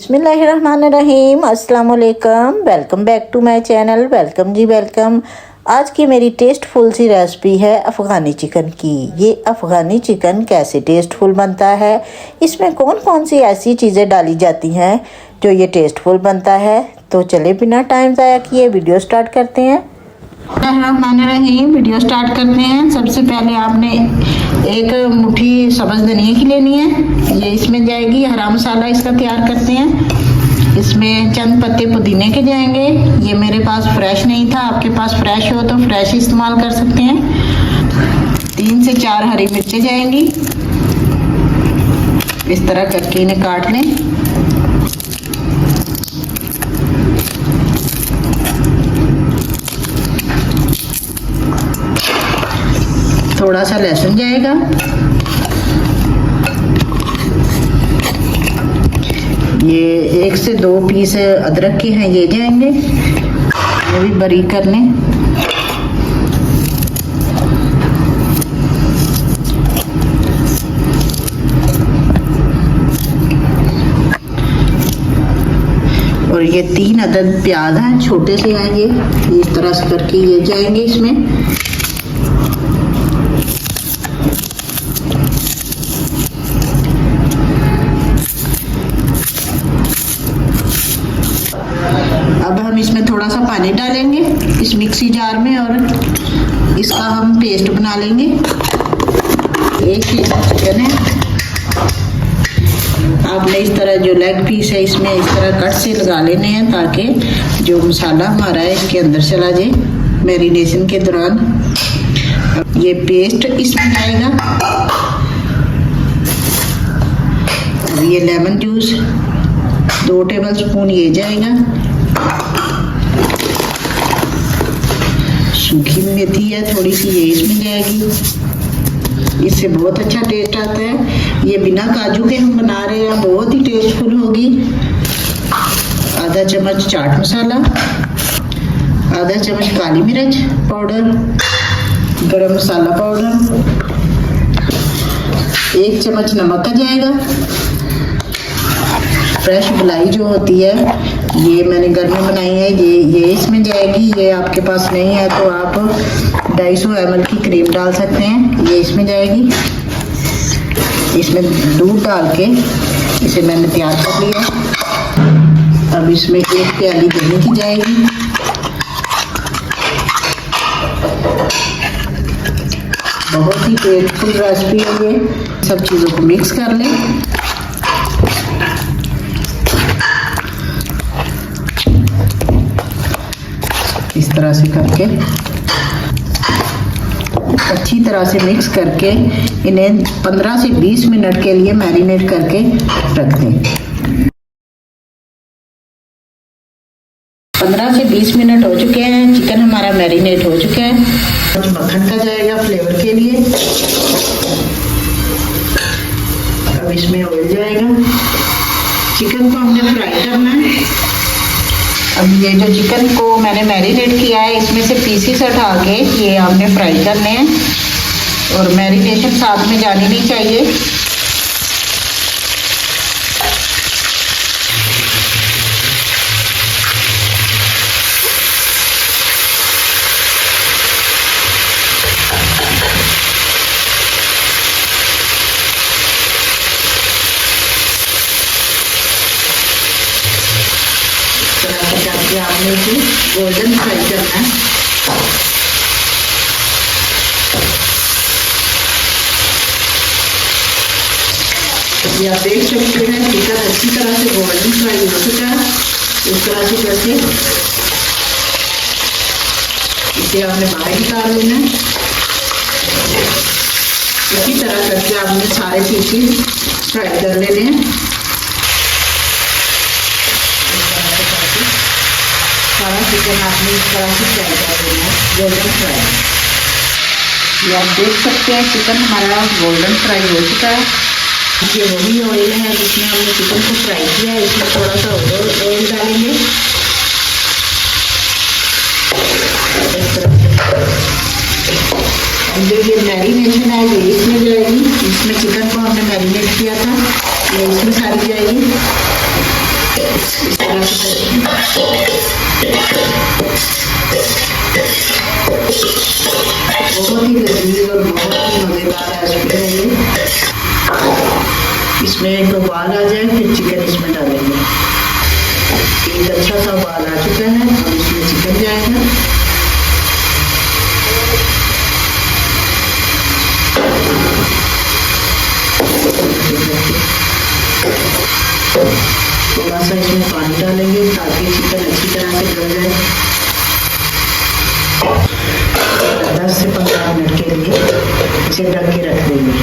बिस्मिल्लाहिर्रहमानिर्रहीम, अस्सलाम वालेकुम। Welcome back to my channel. Welcome जी वेलकम। आज की मेरी टेस्टफुल सी रेसिपी है अफ़गानी चिकन की। ये अफ़गानी चिकन कैसे टेस्टफुल बनता है, इसमें कौन कौन सी ऐसी चीज़ें डाली जाती हैं जो ये टेस्टफुल बनता है। तो चले बिना टाइम ज़ाया किए वीडियो स्टार्ट करते हैं। बिस्मिल्लाहिर्रहमानिर्रहीम, वीडियो स्टार्ट करते हैं। सबसे पहले आपने एक मुट्ठी सब्ज़ धनिया की लेनी है, ये इसमें जाएगी। हरा मसाला इसका तैयार करते हैं। इसमें चंद पत्ते पुदीने के जाएंगे। ये मेरे पास फ्रेश नहीं था, आपके पास फ्रेश हो तो फ्रेश इस्तेमाल कर सकते हैं। 3 से 4 हरी मिर्चें जाएंगी। इस तरह करके इन्हें काट लें। थोड़ा सा लहसुन जाएगा। ये 1 से 2 पीस अदरक के हैं, ये जाएंगे, ये भी बारीक कर लें। और ये 3 अदद प्याज हैं, छोटे से हैं ये इस तरह से करके ये जाएंगे इसमें। अब हम इसमें थोड़ा सा पानी डालेंगे इस मिक्सी जार में और इसका हम पेस्ट बना लेंगे। 1 पीस चिकन है, आपने इस तरह जो लेग पीस है इसमें इस तरह कट से लगा लेने हैं ताकि जो मसाला हमारा है इसके अंदर चला जाए मैरिनेशन के दौरान। ये पेस्ट इसमें जाएगा। अब ये लेमन जूस 2 टेबलस्पून ये जाएगा। सूखी मेथी है थोड़ी सी, ये इसमें जाएगी। इससे बहुत अच्छा टेस्ट आता है। ये बिना काजू के हम बना रहे हैं, बहुत ही टेस्टफुल होगी। आधा चम्मच चाट मसाला, आधा चम्मच काली मिर्च पाउडर, गरम मसाला पाउडर, 1 चम्मच नमक का जाएगा। फ्रेश मलाई जो होती है ये मैंने घर में बनाई है, ये इसमें जाएगी। ये आपके पास नहीं है तो आप 250 ml की क्रीम डाल सकते हैं, ये इसमें जाएगी। इसमें दूध डाल के इसे मैंने तैयार कर लिया। अब इसमें 1 प्याली दही की जाएगी। बहुत ही टेस्टफुल रेसिपी है ये। सब चीज़ों को मिक्स कर लें। इस तरह से करके अच्छी तरह से मिक्स करके इन्हें 15 से 20 मिनट के लिए मैरिनेट करके रख दें। 15 से 20 मिनट हो चुके हैं, चिकन हमारा मैरिनेट हो चुका है। कुछ मक्खन का जाएगा फ्लेवर के लिए। अब इसमें ऑयल जाएगा। चिकन को हमने फ्राई करना है। अब ये जो चिकन को मैंने मैरिनेट किया है इसमें से पीसेस हटा के ये हमने फ्राई करने हैं और मैरिनेशन साथ में जानी नहीं चाहिए। आपने इसे गोल्डन फ्राई करना है। ये आप देख सकते हैं चिकन अच्छी तरह से गोल्डन फ्राई हो चुका है। इस तरह से करके इसे आपने बाहर निकाल लेना है। इसी तरह करके आपने सारे पीसेस फ्राई कर लेने हैं। सारा चिकन आपने इस तरह से फ्राई कर देना है, गोल्डन फ्राई। ये आप देख सकते हैं चिकन हमारा गोल्डन फ्राई हो चुका है। ये वही ऑयल है जिसमें हमने चिकन को फ्राई किया है। इसमें थोड़ा सा और ऑयल डालेंगे। जो ये मैरिनेशन है ये इसमें जाएगी। इसमें चिकन को हमने मैरिनेट किया था, ये इसमें सारी जाएगी। बहुत ही लजीज और बहुत ही मज़ेदार रेसिपी है ये। इसमें एक उबाल आ जाए फिर चिकन इसमें डालेंगे। एक अच्छा सा उबाल आ चुका है, अब इसमें चिकन जाएगा। थोड़ा सा इसमें पानी डालेंगे ताकि चिकन अच्छी तरह से गल जाए। 10 से 15 मिनट के लिए इसे ढक के रख देंगे।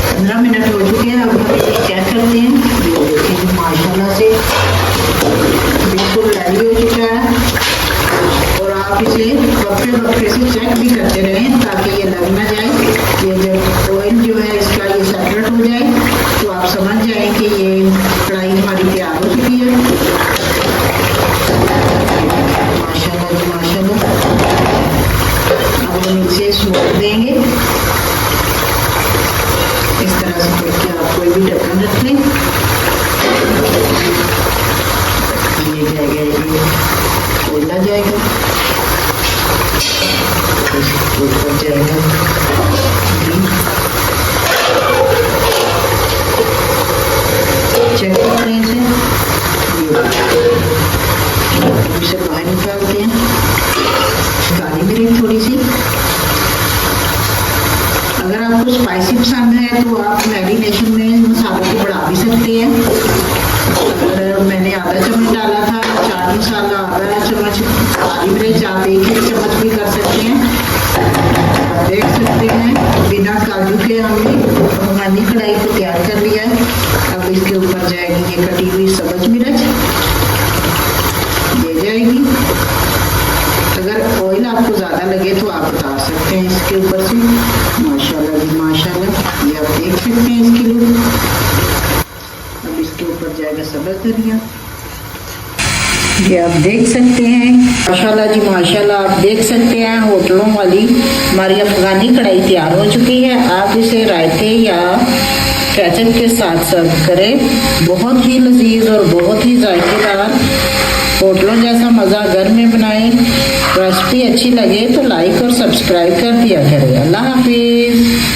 15 मिनट हो चुके हैं, अब हम इसे चेक करते हैं। ये देखिए माशाल्लाह से बिल्कुल रेडी हो चुका है। और आप इसे वक्फे से चेक भी करते रहें ताकि ये लग ना जाए। ये जब ऑयल जो है इसका ये सेपरेट हो जाए तो आप समझ जाएं कि ये कढ़ाई हमारी तैयार हो चुकी है। माशाल्लाह जी माशाल्लाह। अब हम इसे स्मोक देंगे इस तरह से करके। आप कोई भी ढक्कन रख लें, ये जाएगा, ये खोला जाएगा, ऊपर जाएगा। चेक करते हैं इसे बाहर निकालते हैं। काली मिर्च थोड़ी सी, अगर आपको स्पाइसी पसंद है तो आप मैरिनेशन में मसालों को बढ़ा भी सकते हैं। अगर मैंने आधा चम्मच डाला था, चाट मसाला आधा चम्मच, काली मिर्च आप 1 चम्मच भी कर सकते हैं। आप देख सकते हैं बिना काजू के हमने अफगानी कढ़ाई को तैयार कर लिया है। अब इसके ऊपर जाएगी ये कटी हुई सब्ज मिर्च, ये जाएगी। अगर ऑयल आपको ज़्यादा लगे तो आप बता सकते हैं इसके ऊपर से। माशाल्लाह जी माशाल्लाह, ये आप देख सकते हैं इसकी लुक। अब इसके ऊपर जाएगा सब्ज़ धनिया, ये आप देख सकते हैं। माशाल्लाह जी माशाल्लाह, आप देख सकते हैं होटलों वाली हमारी अफगानी कढ़ाई तैयार हो चुकी है। आप इसे रायते या केचप के साथ सर्व करें। बहुत ही लजीज और बहुत ही जायकेदार, होटलों जैसा मज़ा घर में बनाएं। रेसिपी अच्छी लगे तो लाइक और सब्सक्राइब कर दिया करें। अल्लाह हाफिज़।